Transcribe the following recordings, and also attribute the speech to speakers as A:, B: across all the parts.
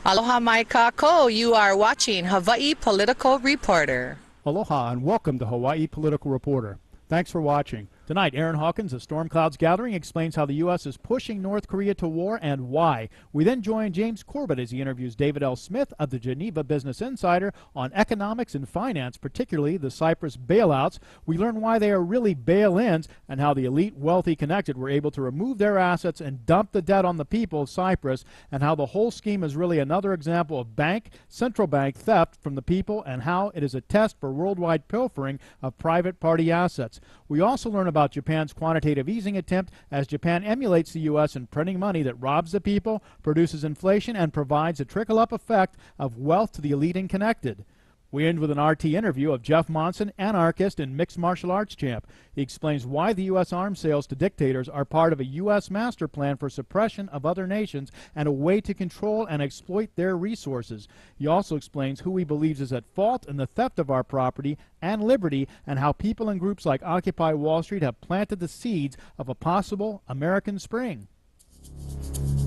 A: Aloha mai kako, you are watching Hawaii Political Reporter.
B: Aloha and welcome to Hawaii Political Reporter. Thanks for watching. Tonight, Aaron Hawkins of Storm Clouds Gathering explains how the U.S. is pushing North Korea to war and why. We then join James Corbett as he interviews David L. Smith of the Geneva Business Insider on economics and finance, particularly the Cyprus bailouts. We learn why they are really bail-ins and how the elite, wealthy, connected were able to remove their assets and dump the debt on the people of Cyprus, and how the whole scheme is really another example of central bank theft from the people, and how it is a test for worldwide pilfering of private party assets. We also learn about Japan's quantitative easing attempt as Japan emulates the U.S. in printing money that robs the people, produces inflation, and provides a trickle-up effect of wealth to the elite and connected. We end with an RT interview of Jeff Monson, anarchist and mixed martial arts champ. He explains why the U.S. arms sales to dictators are part of a U.S. master plan for suppression of other nations and a way to control and exploit their resources. He also explains who he believes is at fault in the theft of our property and liberty, and how people and groups like Occupy Wall Street have planted the seeds of a possible American spring.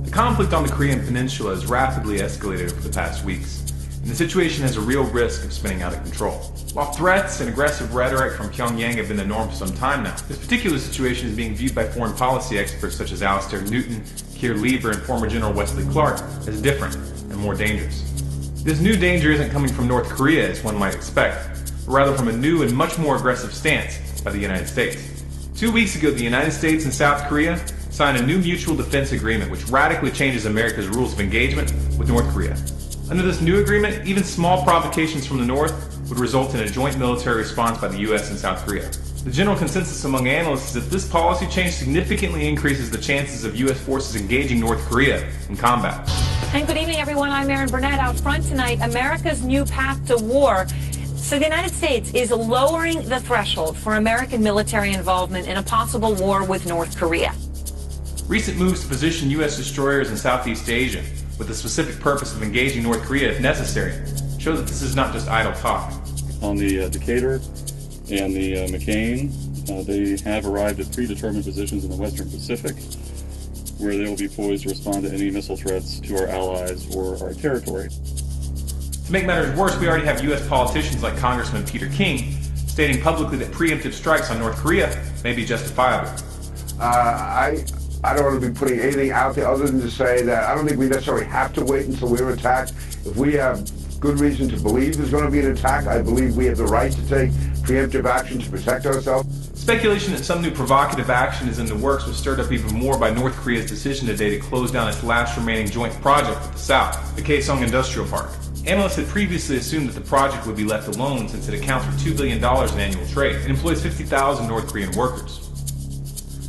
C: The conflict on the Korean Peninsula has rapidly escalated over the past weeks, and the situation has a real risk of spinning out of control. While threats and aggressive rhetoric from Pyongyang have been the norm for some time now, this particular situation is being viewed by foreign policy experts such as Alistair Newton, Keir Lieber, and former General Wesley Clark as different and more dangerous. This new danger isn't coming from North Korea, as one might expect, but rather from a new and much more aggressive stance by the United States. 2 weeks ago, the United States and South Korea signed a new mutual defense agreement which radically changes America's rules of engagement with North Korea. Under this new agreement, even small provocations from the North would result in a joint military response by the U.S. and South Korea. The general consensus among analysts is that this policy change significantly increases the chances of U.S. forces engaging North Korea in combat.
D: And good evening, everyone. I'm Erin Burnett. Out front tonight, America's new path to war. So the United States is lowering the threshold for American military involvement in a possible war with North Korea.
C: Recent moves to position U.S. destroyers in Southeast Asia with the specific purpose of engaging North Korea if necessary show that this is not just idle talk.
E: On the Decatur and the McCain, they have arrived at predetermined positions in the Western Pacific where they will be poised to respond to any missile threats to our allies or our territory.
C: To make matters worse, we already have U.S. politicians like Congressman Peter King stating publicly that preemptive strikes on North Korea may be justifiable.
F: I don't want to be putting anything out there other than to say that I don't think we necessarily have to wait until we're attacked. If we have good reason to believe there's going to be an attack, I believe we have the right to take preemptive action to protect ourselves.
C: Speculation that some new provocative action is in the works was stirred up even more by North Korea's decision today to close down its last remaining joint project with the South, the Kaesong Industrial Park. Analysts had previously assumed that the project would be left alone since it accounts for $2 billion in annual trade and employs 50,000 North Korean workers.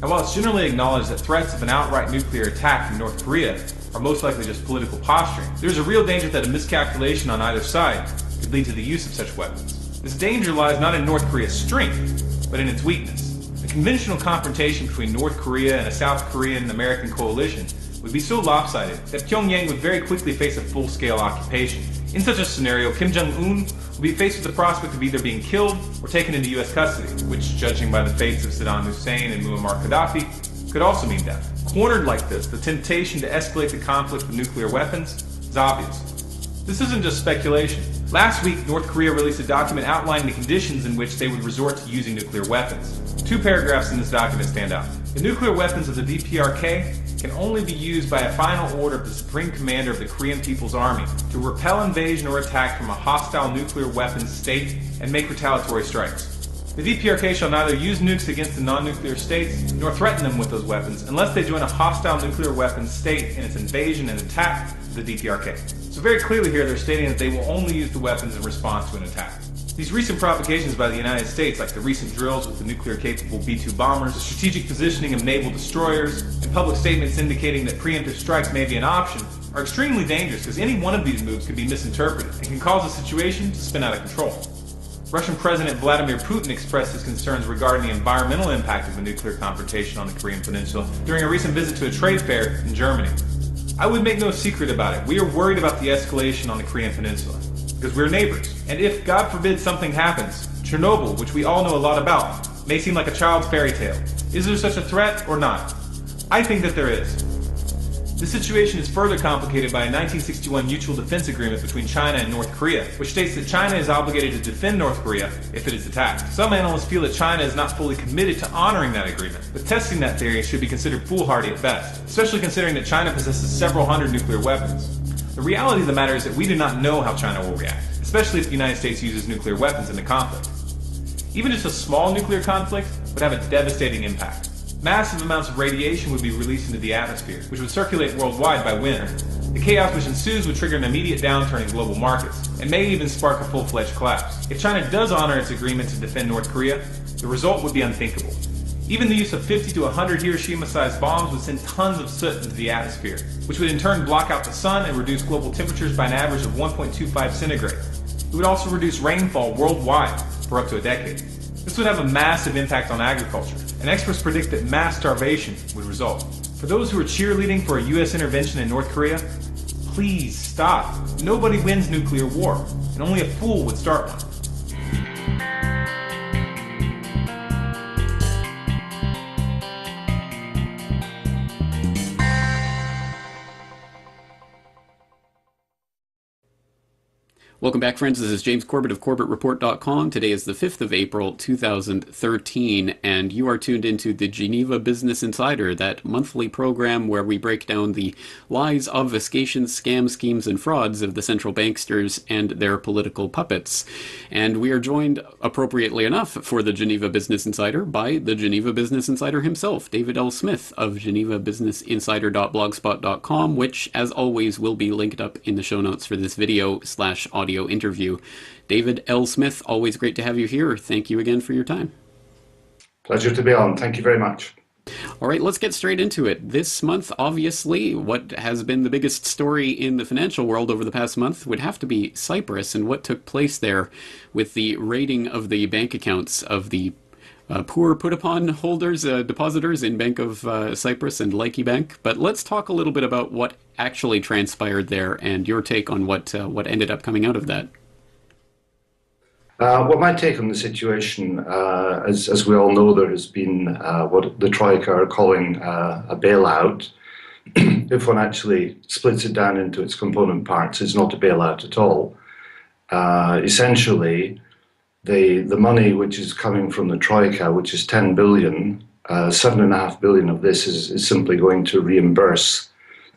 C: And while it's generally acknowledged that threats of an outright nuclear attack from North Korea are most likely just political posturing, there's a real danger that a miscalculation on either side could lead to the use of such weapons. This danger lies not in North Korea's strength, but in its weakness. A conventional confrontation between North Korea and a South Korean American coalition would be so lopsided that Pyongyang would very quickly face a full-scale occupation. In such a scenario, Kim Jong-un will be faced with the prospect of either being killed or taken into U.S. custody, which, judging by the fates of Saddam Hussein and Muammar Gaddafi, could also mean death. Cornered like this, the temptation to escalate the conflict with nuclear weapons is obvious. This isn't just speculation. Last week, North Korea released a document outlining the conditions in which they would resort to using nuclear weapons. 2 paragraphs in this document stand out. The nuclear weapons of the DPRK can only be used by a final order of the Supreme Commander of the Korean People's Army to repel invasion or attack from a hostile nuclear weapons state and make retaliatory strikes. The DPRK shall neither use nukes against the non-nuclear states nor threaten them with those weapons unless they join a hostile nuclear weapons state in its invasion and attack of the DPRK. So very clearly here they're stating that they will only use the weapons in response to an attack. These recent provocations by the United States, like the recent drills with the nuclear-capable B-2 bombers, the strategic positioning of naval destroyers, and public statements indicating that preemptive strikes may be an option, are extremely dangerous because any one of these moves could be misinterpreted and can cause the situation to spin out of control. Russian President Vladimir Putin expressed his concerns regarding the environmental impact of a nuclear confrontation on the Korean Peninsula during a recent visit to a trade fair in Germany. I would make no secret about it. We are worried about the escalation on the Korean Peninsula because we're neighbors. And if, God forbid, something happens, Chernobyl, which we all know a lot about, may seem like a child's fairy tale. Is there such a threat or not? I think that there is. This situation is further complicated by a 1961 mutual defense agreement between China and North Korea, which states that China is obligated to defend North Korea if it is attacked. Some analysts feel that China is not fully committed to honoring that agreement, but testing that theory should be considered foolhardy at best, especially considering that China possesses several hundred nuclear weapons. The reality of the matter is that we do not know how China will react, especially if the United States uses nuclear weapons in the conflict. Even just a small nuclear conflict would have a devastating impact. Massive amounts of radiation would be released into the atmosphere, which would circulate worldwide by winter. The chaos which ensues would trigger an immediate downturn in global markets, and may even spark a full-fledged collapse. If China does honor its agreement to defend North Korea, the result would be unthinkable. Even the use of 50 to 100 Hiroshima-sized bombs would send tons of soot into the atmosphere, which would in turn block out the sun and reduce global temperatures by an average of 1.25 centigrade. It would also reduce rainfall worldwide for up to a decade. This would have a massive impact on agriculture, and experts predict that mass starvation would result. For those who are cheerleading for a U.S. intervention in North Korea, please stop. Nobody wins nuclear war, and only a fool would start one.
G: Welcome back, friends. This is James Corbett of CorbettReport.com. Today is the 5th of April, 2013, and you are tuned into the Geneva Business Insider, that monthly program where we break down the lies, obfuscations, scams, schemes, and frauds of the central banksters and their political puppets. And we are joined, appropriately enough, for the Geneva Business Insider by the Geneva Business Insider himself, David L. Smith of GenevaBusinessInsider.blogspot.com, which, as always, will be linked up in the show notes for this video/audio interview. David L. Smith, always great to have you here. Thank you again for your time.
H: Pleasure to be on. Thank you very much.
G: All right, let's get straight into it. This month, obviously, what has been the biggest story in the financial world over the past month would have to be Cyprus and what took place there with the raiding of the bank accounts of the poor put-upon holders, depositors in Bank of Cyprus and Laiki Bank. But let's talk a little bit about what actually transpired there and your take on what ended up coming out of that.
H: Well, my take on the situation, as we all know, there has been what the Troika are calling a bailout. If one actually splits it down into its component parts, it's not a bailout at all. Essentially, the money which is coming from the Troika, which is 10 billion, 7.5 billion of this is simply going to reimburse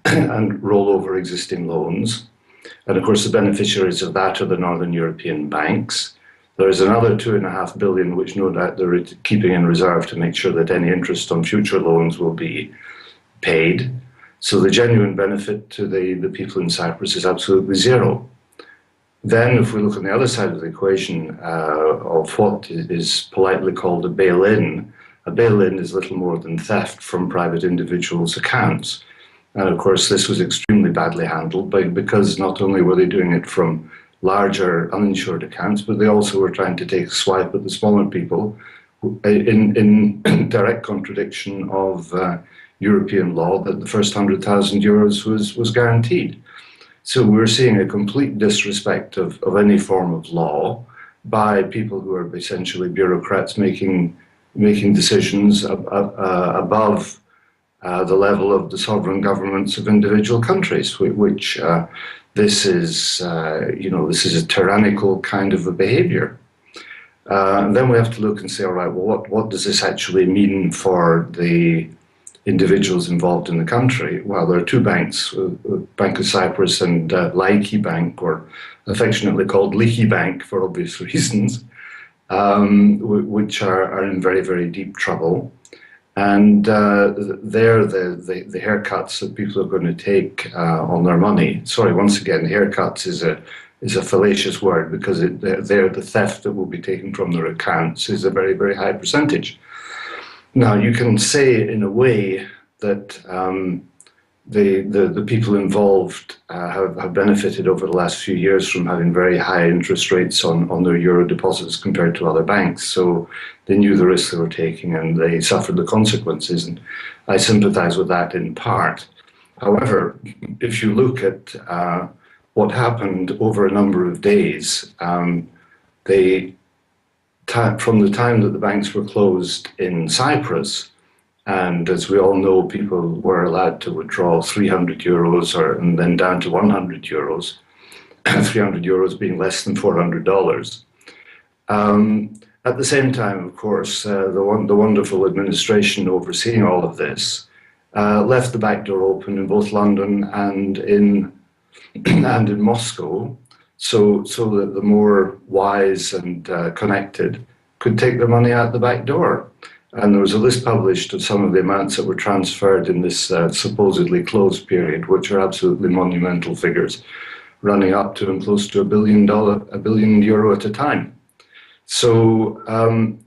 H: and roll over existing loans. And of course, the beneficiaries of that are the Northern European banks. There is another 2.5 billion, which no doubt they're keeping in reserve to make sure that any interest on future loans will be paid. So the genuine benefit to the people in Cyprus is absolutely zero. Then, if we look on the other side of the equation of what is politely called a bail-in is little more than theft from private individuals' accounts. And of course, this was extremely badly handled because not only were they doing it from larger uninsured accounts, but they also were trying to take a swipe at the smaller people in direct contradiction of European law that the first 100,000 euros was guaranteed. So we're seeing a complete disrespect of any form of law by people who are essentially bureaucrats making decisions above the level of the sovereign governments of individual countries, which this is a tyrannical kind of a behavior. And then we have to look and say, all right, well, what does this actually mean for the individuals involved in the country? Well, there are two banks, Bank of Cyprus and Laiki Bank, or affectionately called Leaky Bank for obvious reasons, which are in very, very deep trouble. And there, the haircuts that people are going to take on their money. Sorry, once again, haircuts is a fallacious word because the theft that will be taken from their accounts is a very, very high percentage. Now, you can say in a way that the people involved have benefited over the last few years from having very high interest rates on their euro deposits compared to other banks. So they knew the risks they were taking and they suffered the consequences. And I sympathize with that in part. However, if you look at what happened over a number of days, from the time that the banks were closed in Cyprus, And as we all know, people were allowed to withdraw 300 euros and then down to 100 euros, 300 euros being less than $400. At the same time, of course, the wonderful administration overseeing all of this left the back door open in both London and in Moscow, so that the more wise and connected could take their money out the back door. And there was a list published of some of the amounts that were transferred in this supposedly closed period, which are absolutely monumental figures, running up to and close to $1 billion euro at a time. So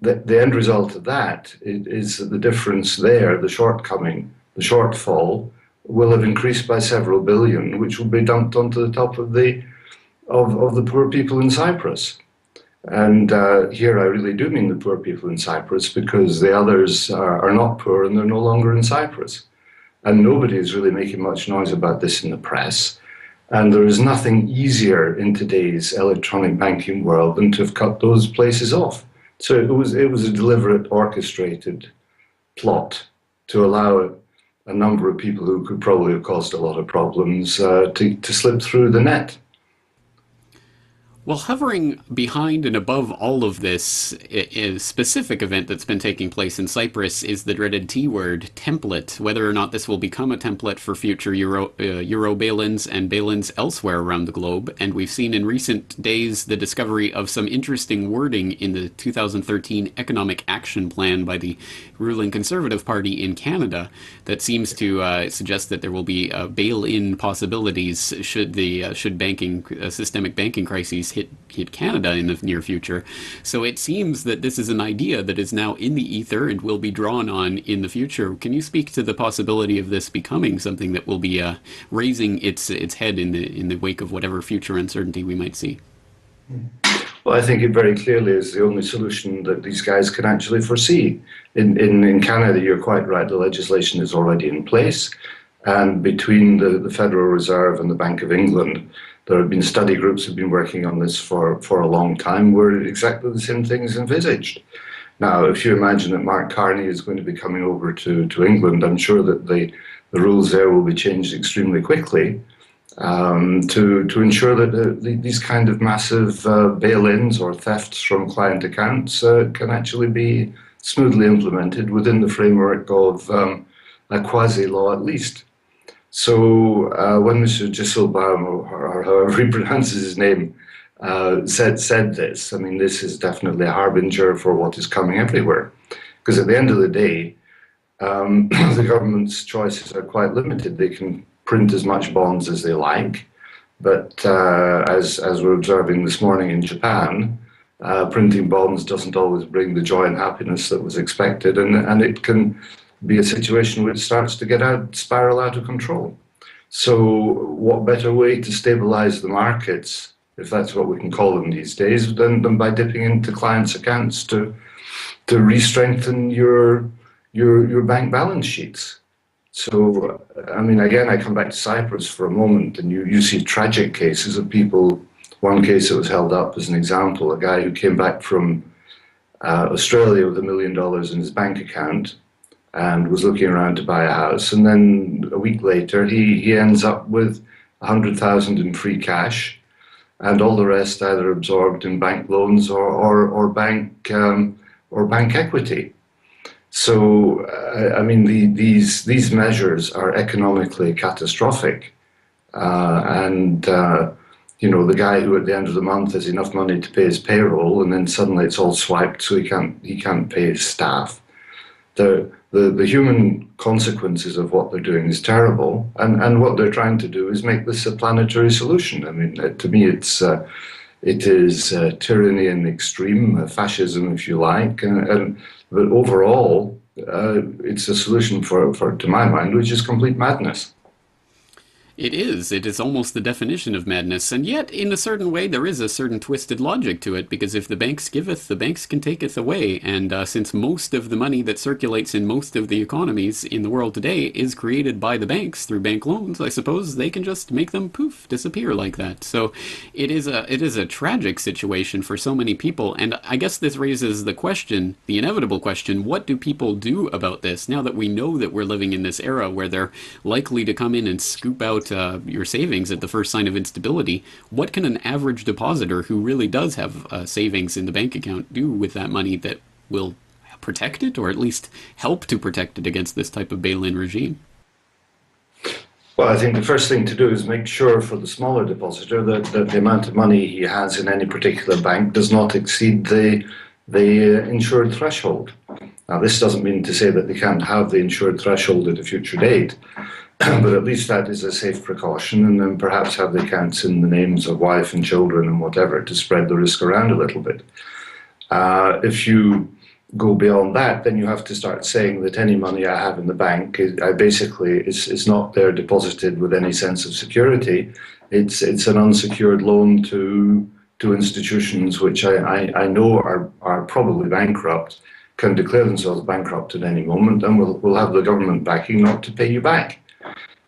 H: the end result of that is that the difference there, the shortcoming, the shortfall, will have increased by several billion, which will be dumped onto the top of the poor people in Cyprus. And here I really do mean the poor people in Cyprus, because the others are not poor and they're no longer in Cyprus. And nobody is really making much noise about this in the press. And there is nothing easier in today's electronic banking world than to have cut those places off. So it was a deliberate, orchestrated plot to allow a number of people who could probably have caused a lot of problems to slip through the net.
G: Well, hovering behind and above all of this specific event that's been taking place in Cyprus is the dreaded T word, template. Whether or not this will become a template for future Euro bail-ins and bail-ins elsewhere around the globe. And we've seen in recent days the discovery of some interesting wording in the 2013 Economic Action Plan by the ruling Conservative Party in Canada that seems to suggest that there will be bail-in possibilities should systemic banking crises hit Canada in the near future. So it seems that this is an idea that is now in the ether and will be drawn on in the future. Can you speak to the possibility of this becoming something that will be raising its head in the wake of whatever future uncertainty we might see?
H: Well, I think it very clearly is the only solution that these guys can actually foresee. In Canada, you're quite right, the legislation is already in place. And between the Federal Reserve and the Bank of England, there have been study groups who have been working on this for a long time, where exactly the same thing is envisaged. Now, if you imagine that Mark Carney is going to be coming over to England, I'm sure that the rules there will be changed extremely quickly to ensure that these kind of massive bail-ins or thefts from client accounts can actually be smoothly implemented within the framework of a quasi-law at least. So when Mr. Gisselbaum, or however he pronounces his name, said this, I mean, this is definitely a harbinger for what is coming everywhere. Because at the end of the day, the government's choices are quite limited. They can print as much bonds as they like, but as we're observing this morning in Japan, printing bonds doesn't always bring the joy and happiness that was expected, and it can be a situation which starts to spiral out of control. So what better way to stabilize the markets, if that's what we can call them these days, than by dipping into clients' accounts to re-strengthen your bank balance sheets. So, I mean, again, I come back to Cyprus for a moment, and you see tragic cases of people. One case that was held up as an example, a guy who came back from Australia with $1 million in his bank account and was looking around to buy a house, and then a week later he ends up with 100,000 in free cash, and all the rest either absorbed in bank loans or bank equity. So I mean, these measures are economically catastrophic, and you know, the guy who at the end of the month has enough money to pay his payroll, and then suddenly it's all swiped, so he can't pay his staff. The human consequences of what they're doing is terrible, and what they're trying to do is make this a planetary solution. I mean, to me, it is tyranny in the extreme, fascism, if you like, but overall, it's a solution to my mind, which is complete madness.
G: It is. It is almost the definition of madness, and yet, in a certain way, there is a certain twisted logic to it, because if the banks giveth, the banks can taketh away, and since most of the money that circulates in most of the economies in the world today is created by the banks through bank loans, I suppose they can just make them poof, disappear like that. So it is a tragic situation for so many people, and I guess this raises the question, the inevitable question, what do people do about this, now that we know that we're living in this era where they're likely to come in and scoop out your savings at the first sign of instability? What can an average depositor who really does have savings in the bank account do with that money that will protect it, or at least help to protect it against this type of bail-in regime?
H: Well, I think the first thing to do is make sure for the smaller depositor that the amount of money he has in any particular bank does not exceed the insured threshold. Now, this doesn't mean to say that they can't have the insured threshold at a future date, but at least that is a safe precaution, and then perhaps have the accounts in the names of wife and children and whatever to spread the risk around a little bit. If you go beyond that, then you have to start saying that any money I have in the bank is not there deposited with any sense of security. It's an unsecured loan to institutions which I know are probably bankrupt, can declare themselves bankrupt at any moment, and will have the government backing not to pay you back.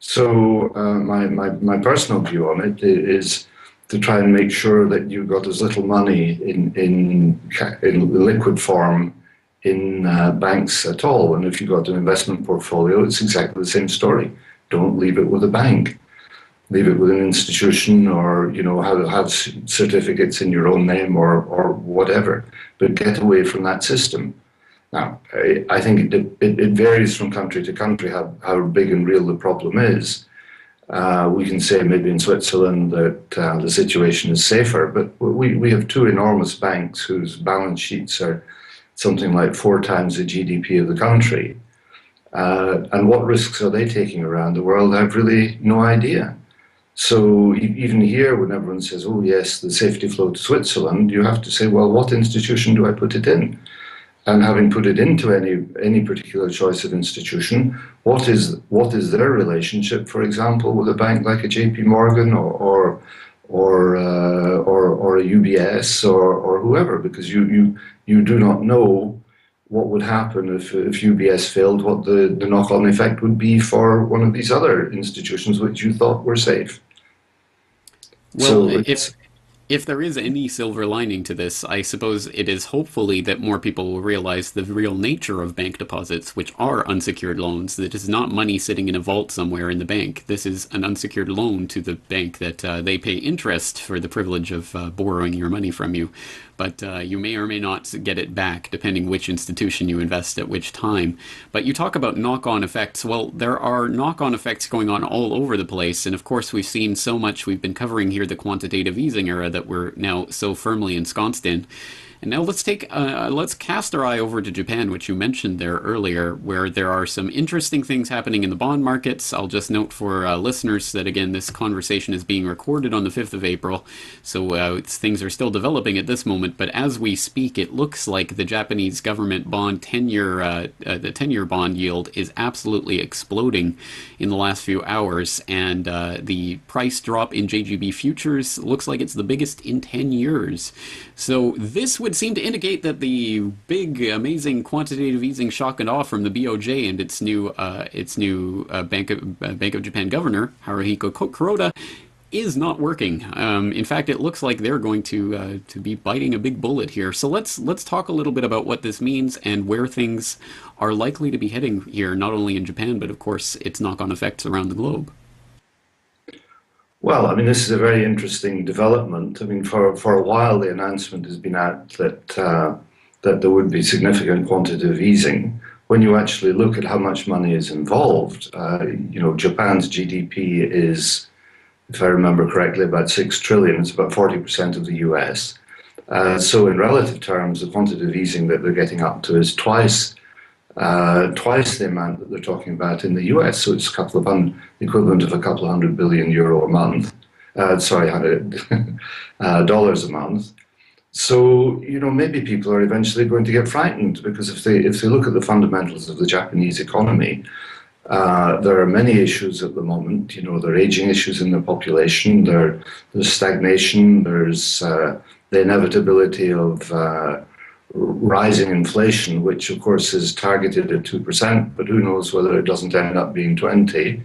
H: So my personal view on it is to try and make sure that you've got as little money in liquid form in banks at all. And if you've got an investment portfolio, it's exactly the same story. Don't leave it with a bank. Leave it with an institution, or have certificates in your own name or whatever. But get away from that system. Now, I think it varies from country to country how big and real the problem is. We can say maybe in Switzerland that the situation is safer, but we have two enormous banks whose balance sheets are something like 4 times the GDP of the country. And what risks are they taking around the world? I've really no idea. So even here, when everyone says, oh yes, the safety flow to Switzerland, you have to say, well, what institution do I put it in? And having put it into any particular choice of institution, what is their relationship, for example, with a bank like a JP Morgan or a UBS or whoever? Because you do not know what would happen if UBS failed, what the knock-on effect would be for one of these other institutions which you thought were safe.
G: Well, so if there is any silver lining to this, I suppose it is hopefully that more people will realize the real nature of bank deposits, which are unsecured loans. That is not money sitting in a vault somewhere in the bank. This is an unsecured loan to the bank that they pay interest for the privilege of borrowing your money from you. But you may or may not get it back, depending which institution you invest at which time. But you talk about knock-on effects. Well, there are knock-on effects going on all over the place. And of course, we've seen so much. We've been covering here the quantitative easing era that we're now so firmly ensconced in. And now let's cast our eye over to Japan, which you mentioned there earlier, where there are some interesting things happening in the bond markets. I'll just note for listeners that, again, this conversation is being recorded on the 5th of April, so things are still developing at this moment. But as we speak, it looks like the Japanese government bond 10-year, the 10-year bond yield is absolutely exploding in the last few hours, and the price drop in JGB futures looks like it's the biggest in 10 years. So this would seem to indicate that the big, amazing quantitative easing shock and awe from the BOJ and its new Bank of Japan governor Haruhiko Kuroda is not working. In fact, it looks like they're going to be biting a big bullet here. So let's talk a little bit about what this means and where things are likely to be heading here, not only in Japan, but of course its knock-on effects around the globe.
H: Well, I mean, this is a very interesting development. I mean, for a while, the announcement has been out that there would be significant quantitative easing. When you actually look at how much money is involved, Japan's GDP is, if I remember correctly, about 6 trillion. It's about 40% of the US. So in relative terms, the quantitative easing that they're getting up to is twice the amount that they're talking about in the US. So it's the equivalent of a couple of €100 billion a month. Dollars a month. So, maybe people are eventually going to get frightened, because if they look at the fundamentals of the Japanese economy, There are many issues at the moment. You know, there are aging issues in the population. There's stagnation. There's the inevitability of rising inflation, which of course is targeted at 2%, but who knows whether it doesn't end up being 20.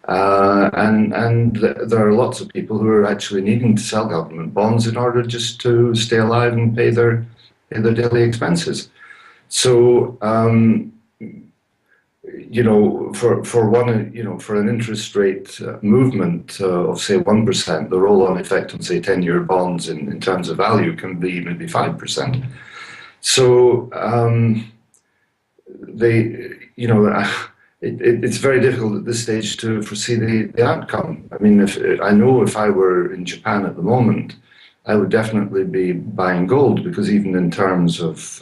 H: And there are lots of people who are actually needing to sell government bonds in order just to stay alive and pay their daily expenses. So, you know, for an interest rate movement of say 1%, the roll-on effect on say 10-year bonds in terms of value can be maybe 5%. So it's very difficult at this stage to foresee the outcome. I mean, I know if I were in Japan at the moment, I would definitely be buying gold, because even in terms of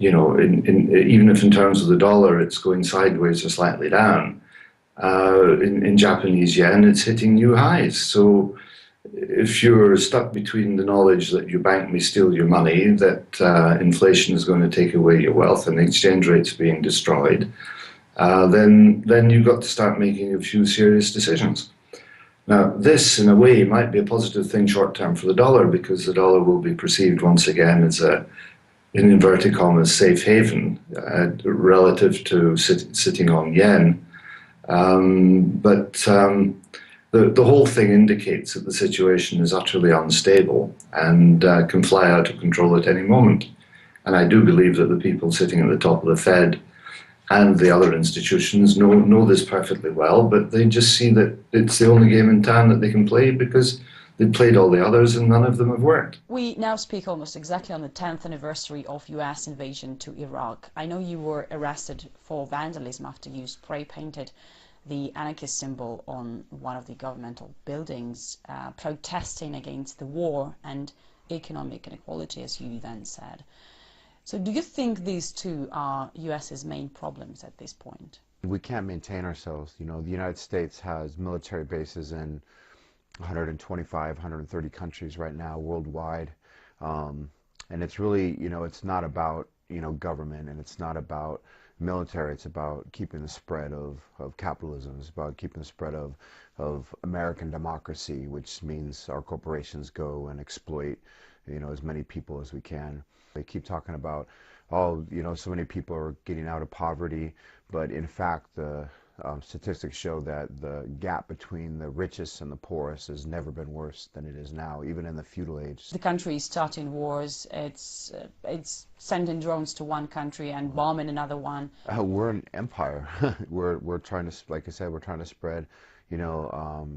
H: even if in terms of the dollar it's going sideways or slightly down, in Japanese yen it's hitting new highs. So if you're stuck between the knowledge that your bank may steal your money, that inflation is going to take away your wealth and the exchange rate's being destroyed, then you've got to start making a few serious decisions. Now, this, in a way, might be a positive thing short-term for the dollar, because the dollar will be perceived once again as a, in inverted commas, safe haven relative to sitting on yen. But the whole thing indicates that the situation is utterly unstable and can fly out of control at any moment. And I do believe that the people sitting at the top of the Fed and the other institutions know this perfectly well, but they just see that it's the only game in town that they can play, because they've played all the others and none of them have worked.
I: We now speak almost exactly on the 10th anniversary of US invasion to Iraq. I know you were arrested for vandalism after you spray painted the anarchist symbol on one of the governmental buildings, protesting against the war and economic inequality, as you then said. So do you think these two are US's main problems at this point?
J: We can't maintain ourselves. You know, the United States has military bases in 125, 130 countries right now worldwide. And it's really, you know, it's not about, you know, government, and it's not about military. It's about keeping the spread of capitalism. It's about keeping the spread of American democracy, which means our corporations go and exploit, you know, as many people as we can. They keep talking about, oh, you know, so many people are getting out of poverty, but in fact the statistics show that the gap between the richest and the poorest has never been worse than it is now, even in the feudal age.
I: The country is starting wars. It's sending drones to one country and bombing another one.
J: We're an empire. we're trying to, like I said, we're trying to spread, you know,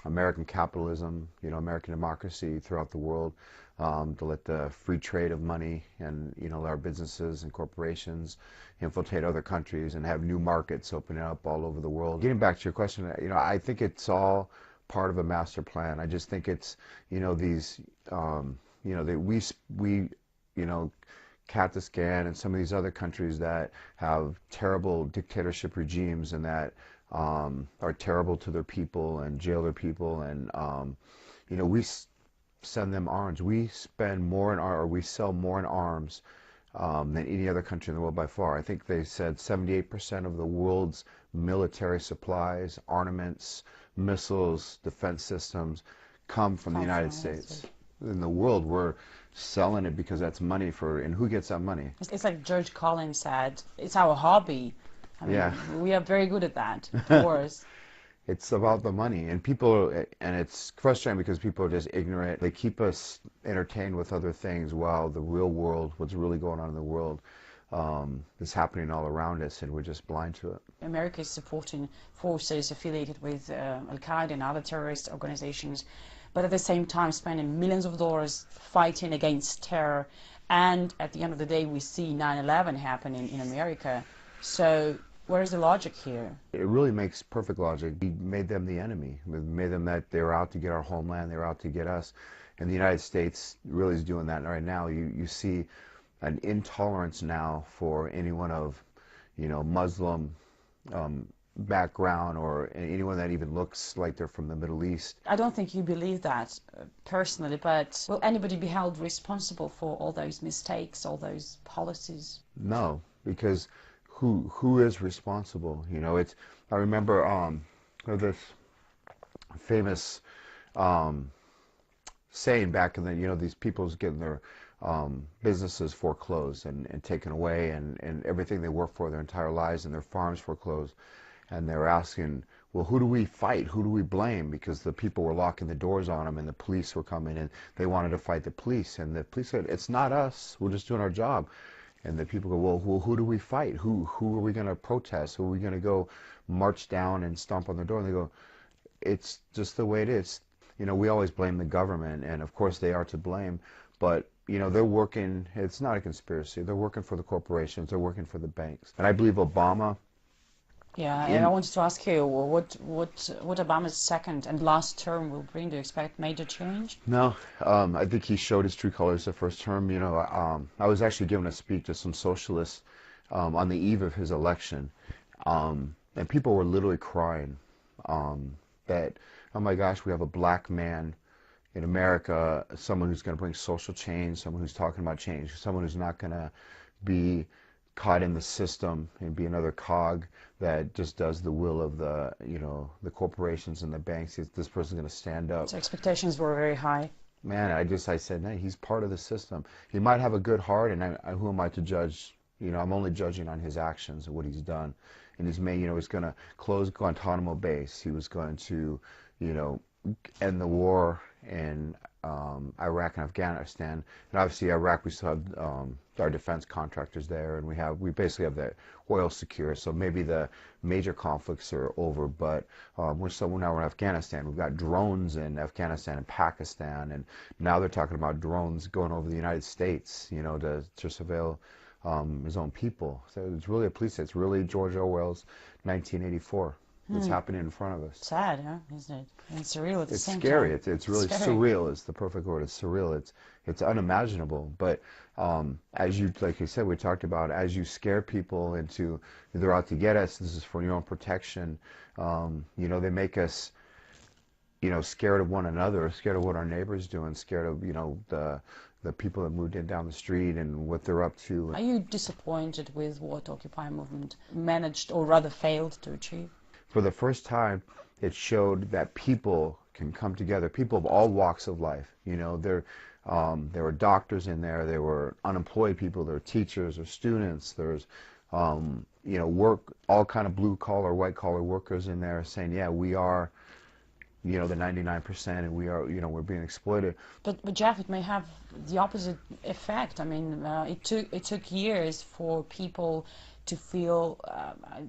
J: American capitalism, you know, American democracy throughout the world, to let the free trade of money and, you know, our businesses and corporations infiltrate other countries and have new markets opening up all over the world. Getting back to your question, you know, I think it's all part of a master plan. I just think it's, you know, these, you know, we, you know, Kazakhstan and some of these other countries that have terrible dictatorship regimes and that are terrible to their people and jail their people, and you know, we send them arms. We spend more we sell more in arms than any other country in the world by far. I think they said 78% of the world's military supplies, armaments, missiles, defense systems come from the United States. In the world, we're selling it because that's money for, and who gets that money?
I: It's like George Collins said, it's our hobby. I mean,
J: yeah.
I: We are very good at that, of course.
J: It's about the money, and people, and it's frustrating because people are just ignorant. They keep us entertained with other things while the real world, what's really going on in the world, is happening all around us, and we're just blind to it.
I: America is supporting forces affiliated with Al-Qaeda and other terrorist organizations, but at the same time spending millions of dollars fighting against terror. And at the end of the day, we see 9/11 happening in America. So where's the logic here?
J: It really makes perfect logic. We made them the enemy. We made them that they were out to get our homeland, they were out to get us. And the United States really is doing that right now. You see an intolerance now for anyone of, you know, Muslim background or anyone that even looks like they're from the Middle East.
I: I don't think you believe that personally, but will anybody be held responsible for all those mistakes, all those policies?
J: No, because who is responsible? You know, it's, I remember this famous saying back in the, you know, these people's getting their businesses foreclosed and taken away, and everything they worked for their entire lives, and their farms foreclosed, and they're asking, well, who do we fight? Who do we blame? Because the people were locking the doors on them, and the police were coming, and they wanted to fight the police, and the police said, it's not us, we're just doing our job. And the people go, well, who do we fight? Who are we going to protest? Who are we going to go march down and stomp on their door? And they go, it's just the way it is. You know, we always blame the government, and of course they are to blame, but you know, they're working, it's not a conspiracy, they're working for the corporations, they're working for the banks. And I believe Obama...
I: Yeah, and I wanted to ask you, what Obama's second and last term will bring? Do you expect major change?
J: No, I think he showed his true colors the first term. You know, I was actually giving a speech to some socialists on the eve of his election, and people were literally crying that, oh my gosh, we have a black man in America, someone who's going to bring social change, someone who's talking about change, someone who's not going to be caught in the system and be another cog that just does the will of the, you know, the corporations and the banks. This person's going to stand up.
I: So expectations were very high.
J: Man, I said, no, he's part of the system. He might have a good heart, and who am I to judge? You know, I'm only judging on his actions and what he's done. And he's made, you know, he's going to close Guantanamo base. He was going to, you know, end the war in Iraq and Afghanistan. And obviously Iraq, we still have our defense contractors there, and we basically have the oil secure, so maybe the major conflicts are over, but now we're in Afghanistan. We've got drones in Afghanistan and Pakistan, and now they're talking about drones going over the United States, you know, to surveil his own people. So it's really a police state. It's really George Orwell's 1984. It's happening in front of us.
I: Sad, huh? Isn't it? And surreal at the same
J: scary.
I: time.
J: It's really scary. Surreal is the perfect word. It's surreal. It's unimaginable. But as you, like you said, we talked about, as you scare people into, they're out to get us, this is for your own protection, you know, they make us, you know, scared of one another, scared of what our neighbors do, and scared of, you know, the people that moved in down the street and what they're up to.
I: Are you disappointed with what Occupy movement managed, or rather failed, to achieve?
J: For the first time, it showed that people can come together, people of all walks of life. You know, there were doctors in there were unemployed people, there were teachers or students, there's, you know, all kind of blue-collar, white-collar workers in there saying, yeah, we are, you know, the 99%, and we are, you know, we're being exploited.
I: But Jeff, it may have the opposite effect. I mean, it took years for people to feel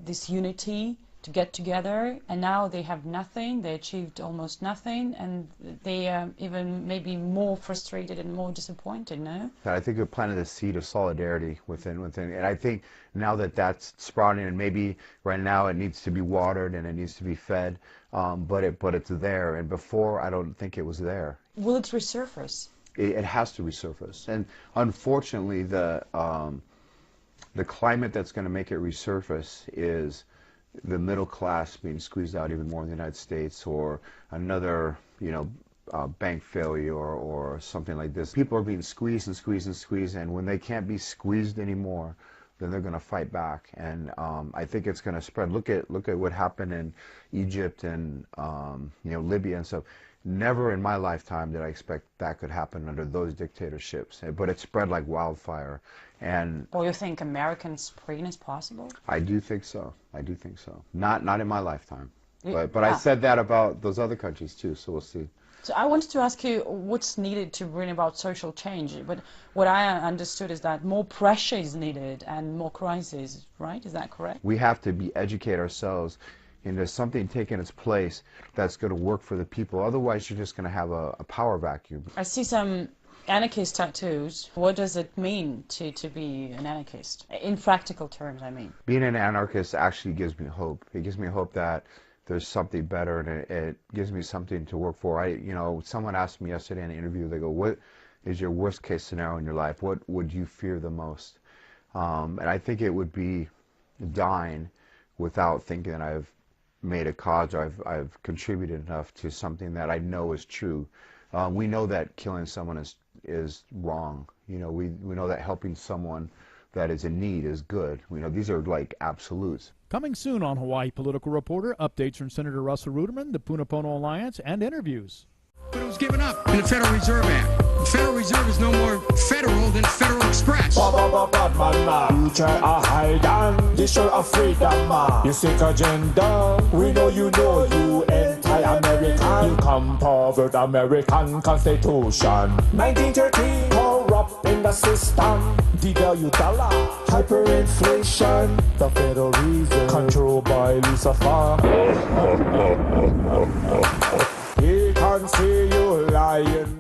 I: this unity, to get together, and now they have nothing. They achieved almost nothing, and they are even maybe more frustrated and more disappointed. No,
J: I think we planted a seed of solidarity within, and I think now that that's sprouting, and maybe right now it needs to be watered and it needs to be fed, but it's there. And before, I don't think it was there.
I: Will it resurface?
J: It has to resurface, and unfortunately, the climate that's going to make it resurface is the middle class being squeezed out even more in the United States, or another, you know, bank failure or something like this. People are being squeezed and squeezed and squeezed, and when they can't be squeezed anymore, then they're going to fight back. And I think it's going to spread. Look at what happened in Egypt and you know, Libya and stuff. Never in my lifetime did I expect that could happen under those dictatorships, but it spread like wildfire. And
I: or you think American Spring is possible?
J: I do think so. I do think so. Not in my lifetime, but I said that about those other countries too. So we'll see.
I: So I wanted to ask you what's needed to bring about social change. But what I understood is that more pressure is needed and more crises. Right? Is that correct?
J: We have to educate ourselves into something taking its place that's going to work for the people. Otherwise, you're just going to have a power vacuum.
I: I see some anarchist tattoos. What does it mean to be an anarchist? In practical terms, I mean.
J: Being an anarchist actually gives me hope. It gives me hope that there's something better, and it gives me something to work for. You know, someone asked me yesterday in an interview, they go, what is your worst case scenario in your life? What would you fear the most? And I think it would be dying without thinking that I've made a cause, or I've contributed enough to something that I know is true. We know that killing someone is wrong. You know, we know that helping someone that is in need is good. These are like absolutes.
B: Coming soon on Hawaii Political Reporter, updates from Senator Russell Ruderman, the Punapono Alliance, and interviews.
K: But it was given up in the Federal Reserve Act. The Federal Reserve is no more federal than Federal Express.
L: You try a hide and destroy a freedom, man. You sick agenda. We know you anti-American. You come forward American Constitution. 1913, corrupt in the system. Devalue dollar, hyperinflation. The Federal Reserve, controlled by Lucifer. He can see you lying.